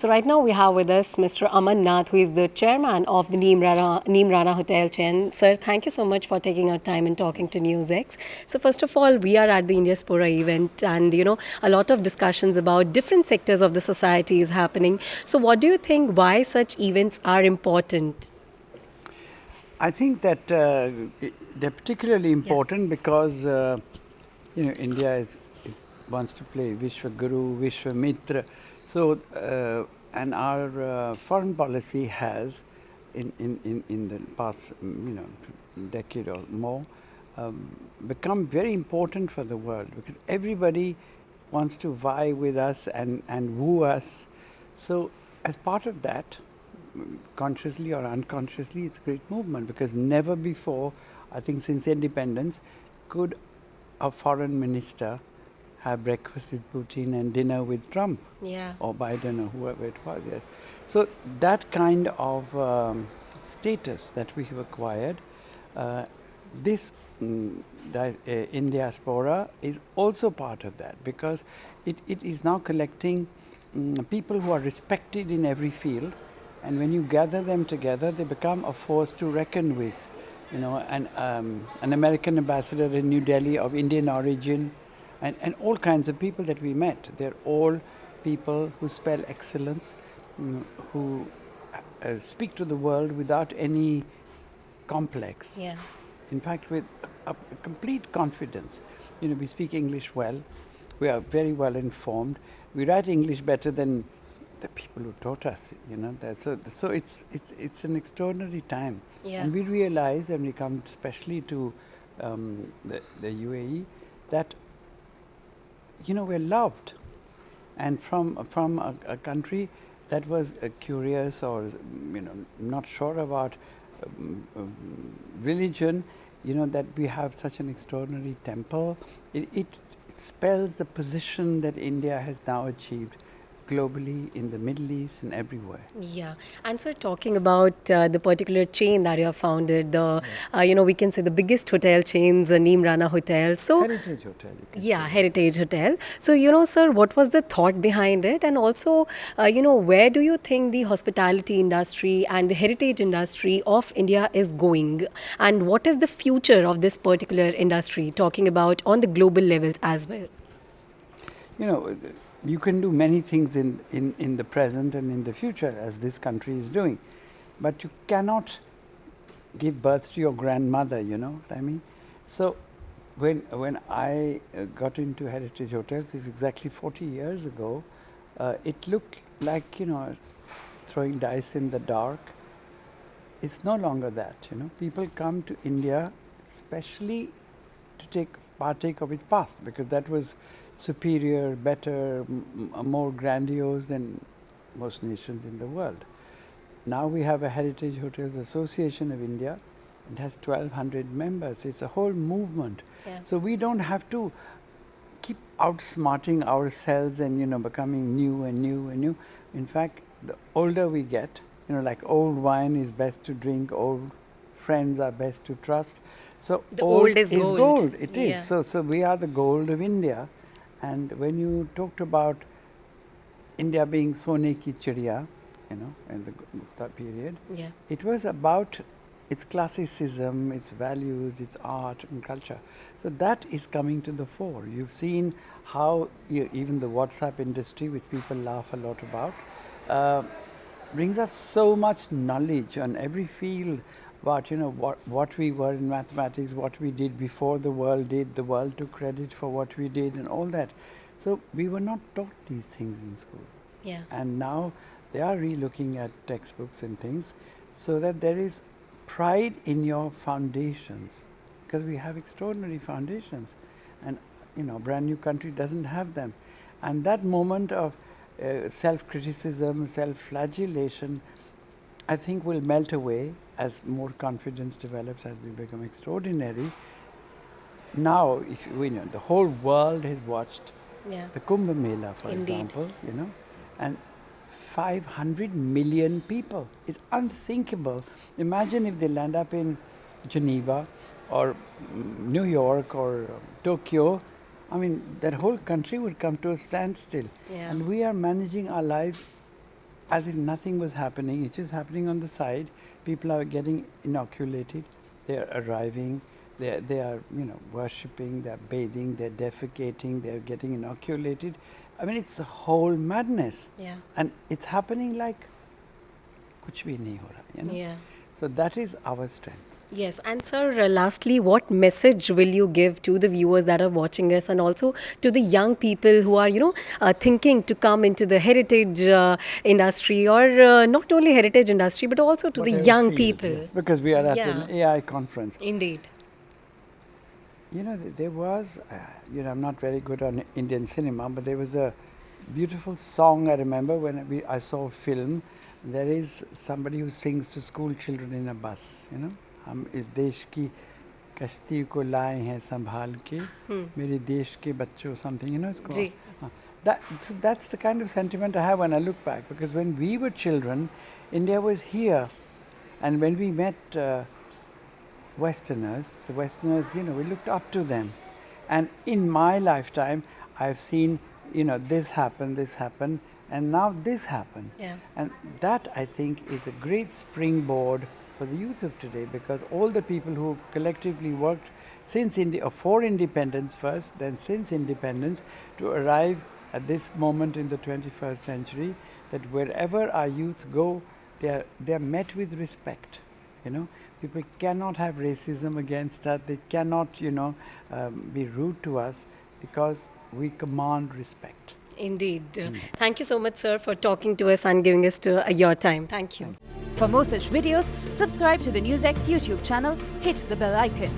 So right now we have with us Mr. Aman Nath, who is the chairman of the Nimrana Hotel chain. Sir, thank you so much for taking our time and talking to NewsX. So first of all, we are at the Indaspora event, and a lot of discussions about different sectors of the society is happening. So what do you think, why such events are important? I think that they're particularly important because India wants to play Vishwa Guru, Vishwa Mitra. So and our foreign policy has, in the past decade or more, become very important for the world because everybody wants to vie with us and woo us. So as part of that, consciously or unconsciously, it's a great movement because never before, I think since independence, could a foreign minister have breakfast with Putin and dinner with Trump or Biden or whoever it was. Yes. So that kind of status that we have acquired, this Indaspora is also part of that because it is now collecting people who are respected in every field. And when you gather them together, they become a force to reckon with. An American ambassador in New Delhi of Indian origin, and all kinds of people that we met. They're all people who spell excellence, who speak to the world without any complex. Yeah. In fact, with a complete confidence. We speak English well. We are very well informed. We write English better than the people who taught us, so it's an extraordinary time. Yeah. And we realize, when we come especially to the UAE, that we're loved, and from a country that was curious or not sure about religion, that we have such an extraordinary temple. It spells the position that India has now achieved globally, in the Middle East and everywhere. Yeah. And sir, talking about the particular chain that you have founded, we can say the biggest hotel chains, Nimrana Hotels. So Heritage Hotel. Yeah, Heritage Hotel. So, sir, what was the thought behind it? And also, where do you think the hospitality industry and the heritage industry of India is going? And what is the future of this particular industry, talking about on the global levels as well? You can do many things in the present and in the future, as this country is doing. But you cannot give birth to your grandmother, you know what I mean? So when I got into Heritage Hotels, it's exactly 40 years ago, it looked like, throwing dice in the dark. It's no longer that, People come to India especially to partake of its past, because that was superior, better, more grandiose than most nations in the world. Now we have a Heritage Hotels Association of India. It has 1,200 members. It's a whole movement. Yeah. So we don't have to keep outsmarting ourselves and becoming new and new and new. In fact, the older we get, like old wine is best to drink, old friends are best to trust. So the old is gold. It is. So we are the gold of India. And when you talked about India being Sone ki Chidiya, in the Gupta period, it was about its classicism, its values, its art and culture. So that is coming to the fore. You've seen how even the WhatsApp industry, which people laugh a lot about, brings us so much knowledge on every field about what we were in mathematics, what we did before the world did, the world took credit for what we did and all that. So we were not taught these things in school. Yeah. And now they are re-looking at textbooks and things so that there is pride in your foundations, because we have extraordinary foundations, and a brand new country doesn't have them. And that moment of self-criticism, self-flagellation, I think will melt away as more confidence develops, as we become extraordinary. Now, if the whole world has watched the Kumbh Mela, for example, and 500 million people. It's unthinkable. Imagine if they land up in Geneva or New York or Tokyo. I mean, that whole country would come to a standstill. Yeah. And we are managing our lives as if nothing was happening. It's just happening on the side. People are getting inoculated. They are arriving. They are worshipping. They are bathing. They are defecating. They are getting inoculated. I mean, it's a whole madness. Yeah. And it's happening like kuch bhi nahi ho raha, Yeah. So that is our strength. Yes, and sir, lastly, what message will you give to the viewers that are watching us, and also to the young people who are, thinking to come into the heritage industry, or not only heritage industry, but also to the Whatever young field, people? yes, because we are at Yeah. an AI conference. Indeed. There was, I'm not very good on Indian cinema, but there was a beautiful song I remember when I saw a film. There is somebody who sings to school children in a bus, हम इस देश की कश्ती को लाए हैं संभाल के मेरे देश के बच्चों, something, it's called. Ji. That's the kind of sentiment I have when I look back, because when we were children, India was here, and when we met Westerners, the Westerners, we looked up to them. And in my lifetime, I've seen, this happen, and now this happen. Yeah. And that, I think, is a great springboard for the youth of today, because all the people who have collectively worked since for independence first, then since independence, to arrive at this moment in the 21st century, that wherever our youth go, they are met with respect. People cannot have racism against us. They cannot, be rude to us, because we command respect. Indeed. Thank you so much, sir, for talking to us and giving us your time. Thank you. For more such videos, subscribe to the NewsX YouTube channel, hit the bell icon.